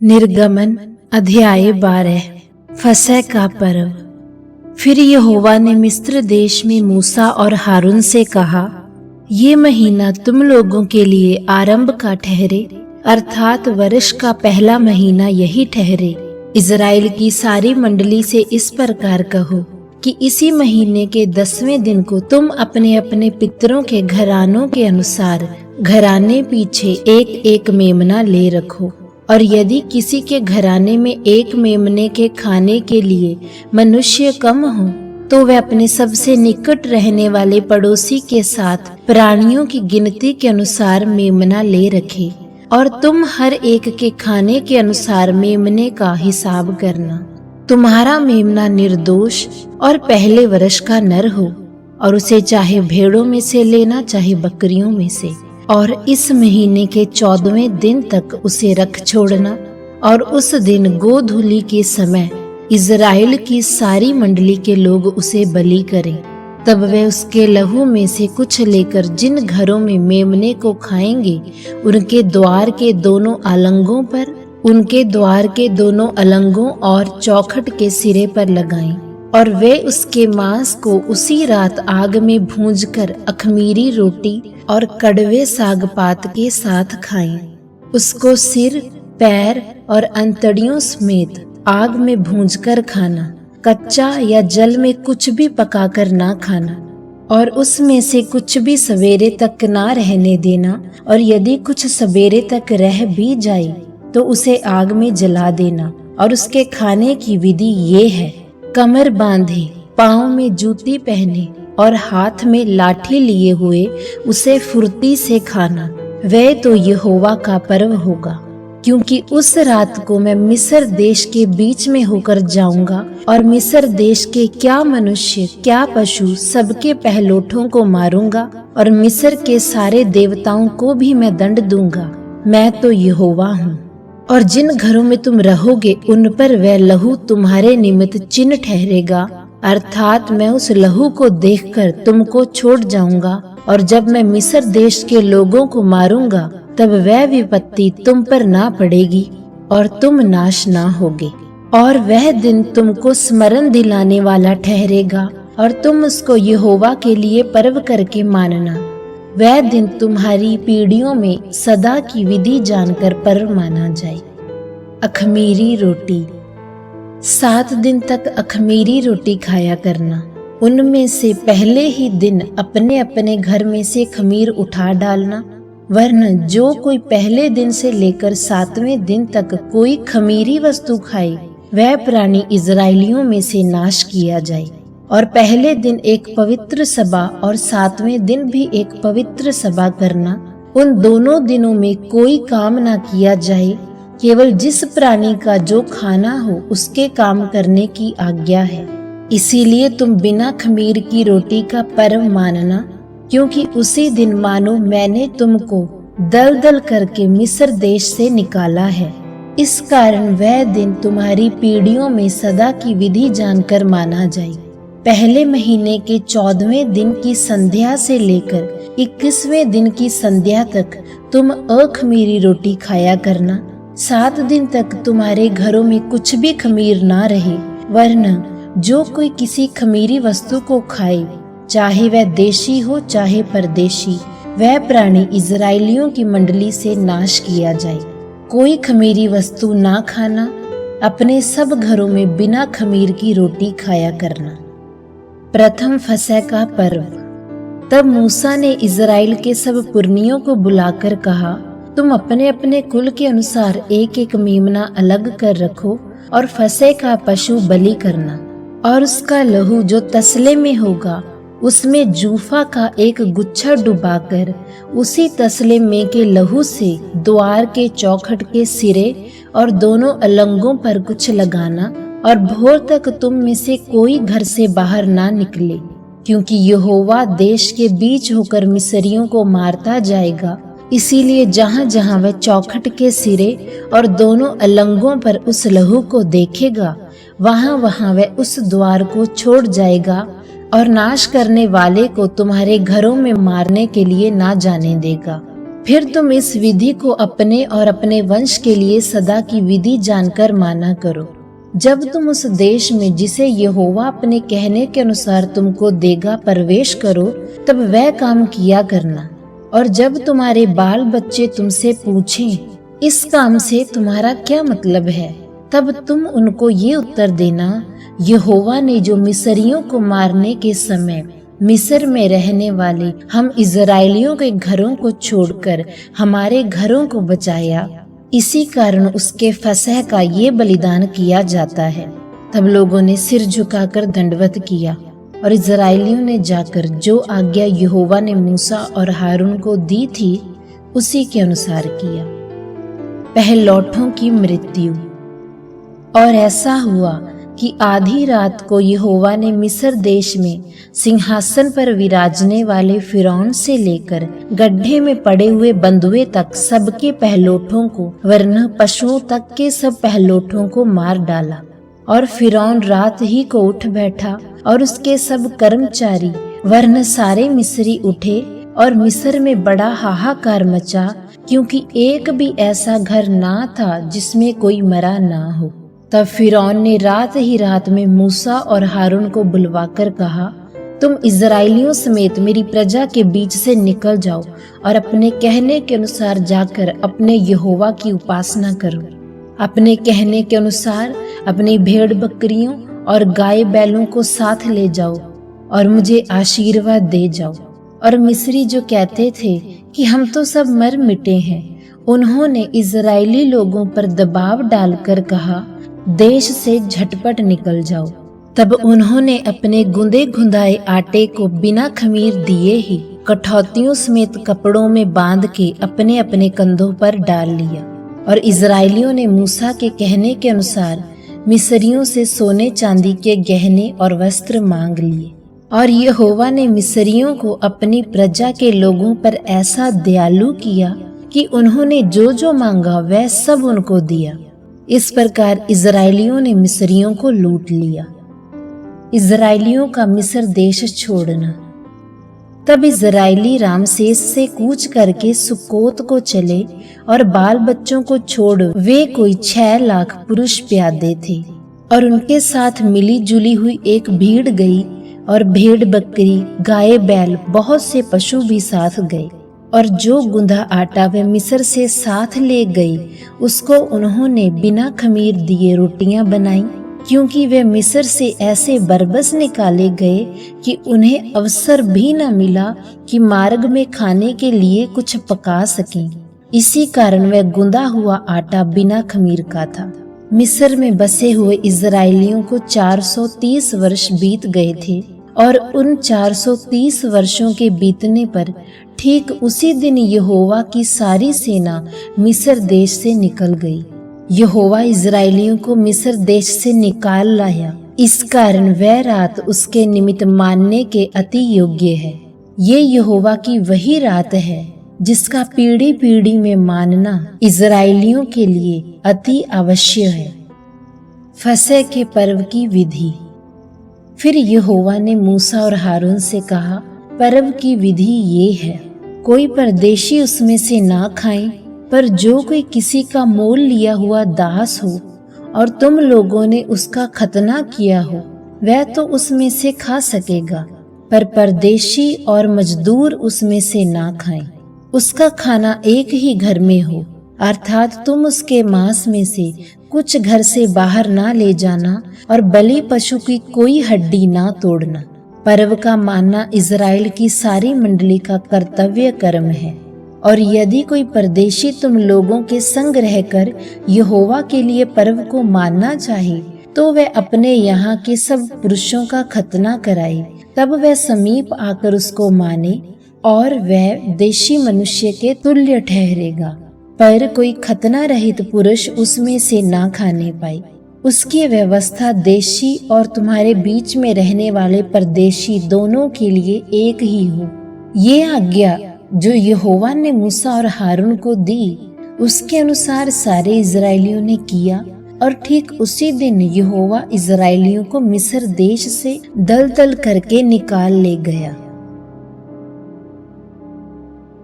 निर्गमन अध्याय 12। फसह का पर्व। फिर यहोवा ने मिस्र देश में मूसा और हारून से कहा, ये महीना तुम लोगों के लिए आरंभ का ठहरे, अर्थात वर्ष का पहला महीना यही ठहरे। इज़राइल की सारी मंडली से इस प्रकार कहो कि इसी महीने के 10वें दिन को तुम अपने अपने पितरों के घरानों के अनुसार घराने पीछे एक एक मेमना ले रखो। और यदि किसी के घराने में एक मेमने के खाने के लिए मनुष्य कम हो, तो वह अपने सबसे निकट रहने वाले पड़ोसी के साथ प्राणियों की गिनती के अनुसार मेमना ले रखे। और तुम हर एक के खाने के अनुसार मेमने का हिसाब करना। तुम्हारा मेमना निर्दोष और पहले वर्ष का नर हो, और उसे चाहे भेड़ों में से लेना चाहे बकरियों में से। और इस महीने के 14वें दिन तक उसे रख छोड़ना। और उस दिन गोधूली के समय इज़राइल की सारी मंडली के लोग उसे बलि करें। तब वे उसके लहू में से कुछ लेकर जिन घरों में मेमने को खाएंगे, उनके द्वार के दोनों अलंगों पर, उनके द्वार के दोनों अलंगों और चौखट के सिरे पर लगाएं। और वे उसके मांस को उसी रात आग में भूंजकर अखमीरी रोटी और कड़वे साग पात के साथ खाएं। उसको सिर, पैर और अंतड़ियों समेत आग में भूंजकर खाना। कच्चा या जल में कुछ भी पकाकर ना खाना। और उसमें से कुछ भी सवेरे तक ना रहने देना। और यदि कुछ सवेरे तक रह भी जाए तो उसे आग में जला देना। और उसके खाने की विधि ये है, कमर बांधे, पाँव में जूती पहने और हाथ में लाठी लिए हुए उसे फुर्ती से खाना। वह तो यहोवा का पर्व होगा, क्योंकि उस रात को मैं मिस्र देश के बीच में होकर जाऊंगा और मिस्र देश के क्या मनुष्य क्या पशु सबके पहलोठों को मारूंगा। और मिस्र के सारे देवताओं को भी मैं दंड दूंगा। मैं तो यहोवा हूँ। और जिन घरों में तुम रहोगे उन पर वह लहू तुम्हारे निमित्त चिन्ह ठहरेगा, अर्थात मैं उस लहू को देखकर तुमको छोड़ जाऊंगा। और जब मैं मिस्र देश के लोगों को मारूंगा, तब वह विपत्ति तुम पर ना पड़ेगी और तुम नाश ना होगे। और वह दिन तुमको स्मरण दिलाने वाला ठहरेगा, और तुम उसको यहोवा के लिए पर्व करके मानना। वह दिन तुम्हारी पीढ़ियों में सदा की विधि जानकर पर्व माना जाए। अखमीरी रोटी। 7 दिन तक अखमीरी रोटी खाया करना। उनमें से पहले ही दिन अपने अपने घर में से खमीर उठा डालना। वरन जो कोई पहले दिन से लेकर 7वें दिन तक कोई खमीरी वस्तु खाए, वह प्राणी इज़राइलियों में से नाश किया जाए। और पहले दिन एक पवित्र सभा और 7वें दिन भी एक पवित्र सभा करना। उन दोनों दिनों में कोई काम ना किया जाए, केवल जिस प्राणी का जो खाना हो उसके काम करने की आज्ञा है। इसीलिए तुम बिना खमीर की रोटी का पर्व मानना, क्योंकि उसी दिन मानो मैंने तुमको दल दल करके मिस्र देश से निकाला है। इस कारण वह दिन तुम्हारी पीढ़ियों में सदा की विधि जानकर माना जाए। पहले महीने के 14वें दिन की संध्या से लेकर 21वें दिन की संध्या तक तुम अखमीरी रोटी खाया करना। 7 दिन तक तुम्हारे घरों में कुछ भी खमीर ना रहे। वरन जो कोई किसी खमीरी वस्तु को खाए, चाहे वह देशी हो चाहे परदेशी, वह प्राणी इज़राइलियों की मंडली से नाश किया जाए। कोई खमीरी वस्तु ना खाना। अपने सब घरों में बिना खमीर की रोटी खाया करना। प्रथम फसह का पर्व। तब मूसा ने इज़राइल के सब पुरनियों को बुलाकर कहा, तुम अपने अपने कुल के अनुसार एक एक मेमना अलग कर रखो और फसह का पशु बलि करना। और उसका लहू जो तसले में होगा, उसमें जूफा का एक गुच्छा डुबाकर उसी तसले में के लहू से द्वार के चौखट के सिरे और दोनों अलंगों पर कुछ लगाना। और भोर तक तुम में से कोई घर से बाहर ना निकले, क्योंकि यहोवा देश के बीच होकर मिस्रियों को मारता जाएगा। इसीलिए जहाँ जहाँ वह चौखट के सिरे और दोनों अलंगों पर उस लहू को देखेगा, वहाँ वहाँ वह उस द्वार को छोड़ जाएगा और नाश करने वाले को तुम्हारे घरों में मारने के लिए ना जाने देगा। फिर तुम इस विधि को अपने और अपने वंश के लिए सदा की विधि जानकर माना करो। जब तुम उस देश में जिसे यहोवा अपने कहने के अनुसार तुमको देगा प्रवेश करो, तब वह काम किया करना। और जब तुम्हारे बाल बच्चे तुमसे पूछें, इस काम से तुम्हारा क्या मतलब है, तब तुम उनको ये उत्तर देना, यहोवा ने जो मिस्रियों को मारने के समय मिस्र में रहने वाले हम इज़राइलियों के घरों को छोड़कर हमारे घरों को बचाया, इसी कारण उसके फसह का ये बलिदान किया जाता है। तब लोगों ने सिर झुकाकर दंडवत किया और इज़राइलियों ने जाकर जो आज्ञा यहोवा ने मूसा और हारून को दी थी उसी के अनुसार किया। पहलौठों की मृत्यु। और ऐसा हुआ कि आधी रात को यहोवा ने मिस्र देश में सिंहासन पर विराजने वाले फिरौन से लेकर गड्ढे में पड़े हुए बंधुए तक सबके पहलोठों को वरन पशुओं तक के सब पहलोठों को मार डाला। और फिरौन रात ही को उठ बैठा और उसके सब कर्मचारी वरन सारे मिस्री उठे और मिस्र में बड़ा हाहाकार मचा, क्योंकि एक भी ऐसा घर ना था जिसमें कोई मरा ना हो। तब फिरौन ने रात ही रात में मूसा और हारून को बुलवाकर कहा, तुम इज़राइलियों समेत मेरी प्रजा के बीच से निकल जाओ और अपने कहने के अनुसार जाकर अपने यहोवा की उपासना करो। अपने कहने के अनुसार अपनी भेड़ बकरियों और गाय बैलों को साथ ले जाओ और मुझे आशीर्वाद दे जाओ। और मिस्री जो कहते थे कि हम तो सब मर मिटे हैं, उन्होंने इज़राइली लोगों पर दबाव डालकर कहा, देश से झटपट निकल जाओ। तब उन्होंने अपने गुंदे गुंदाए आटे को बिना खमीर दिए ही कठौतियों समेत कपड़ों में बांध के अपने अपने कंधों पर डाल लिया। और इज़राइलियों ने मूसा के कहने के अनुसार मिस्रियों से सोने चांदी के गहने और वस्त्र मांग लिए। और यहोवा ने मिस्रियों को अपनी प्रजा के लोगों पर ऐसा दयालु किया कि उन्होंने जो जो मांगा वह सब उनको दिया। इस प्रकार इज़राइलियों ने मिस्रियों को लूट लिया। इज़राइलियों का मिस्र देश छोड़ना। तब इज़राइली रामसेस से कूच करके सुक्कोत को चले और बाल बच्चों को छोड़ वे कोई 6 लाख पुरुष प्यादे थे। और उनके साथ मिली जुली हुई एक भीड़ गई और भेड़ बकरी गाय बैल बहुत से पशु भी साथ गए। और जो गुंधा आटा वे मिस्र से साथ ले गई उसको उन्होंने बिना खमीर दिए रोटियां बनाई, क्योंकि वे मिस्र से ऐसे बरबस निकाले गए कि उन्हें अवसर भी न मिला कि मार्ग में खाने के लिए कुछ पका सकें। इसी कारण वह गुंदा हुआ आटा बिना खमीर का था। मिस्र में बसे हुए इज़राइलियों को 430 वर्ष बीत गए थे। और उन 430 वर्षों के बीतने पर ठीक उसी दिन यहोवा की सारी सेना मिस्र देश से निकल गई। यहोवा इज़राइलियों को मिस्र देश से निकाल लाया, इस कारण वह रात उसके निमित्त मानने के अति योग्य है। ये यहोवा की वही रात है जिसका पीढ़ी पीढ़ी में मानना इज़राइलियों के लिए अति आवश्यक है। फसह के पर्व की विधि। फिर यहोवा ने मूसा और हारून से कहा, पर्व की विधि ये है, कोई परदेशी उसमें से ना खाए, पर जो कोई किसी का मोल लिया हुआ दास हो और तुम लोगों ने उसका खतना किया हो, वह तो उसमें से खा सकेगा, पर परदेशी और मजदूर उसमें से ना खाएं। उसका खाना एक ही घर में हो, अर्थात तुम उसके मांस में से कुछ घर से बाहर ना ले जाना और बलि पशु की कोई हड्डी ना तोड़ना। पर्व का मानना इज़राइल की सारी मंडली का कर्तव्य कर्म है। और यदि कोई परदेशी तुम लोगों के संग रहकर यहोवा के लिए पर्व को मानना चाहे, तो वह अपने यहाँ के सब पुरुषों का खतना कराए, तब वह समीप आकर उसको माने और वह देशी मनुष्य के तुल्य ठहरेगा। पर कोई खतना रहित पुरुष उसमें से ना खाने पाए। उसकी व्यवस्था देशी और तुम्हारे बीच में रहने वाले परदेशी दोनों के लिए एक ही हो। ये आज्ञा जो यहोवा ने मूसा और हारून को दी, उसके अनुसार सारे इज़राइलियों ने किया। और ठीक उसी दिन यहोवा इज़राइलियों को मिस्र देश से दल दल करके निकाल ले गया।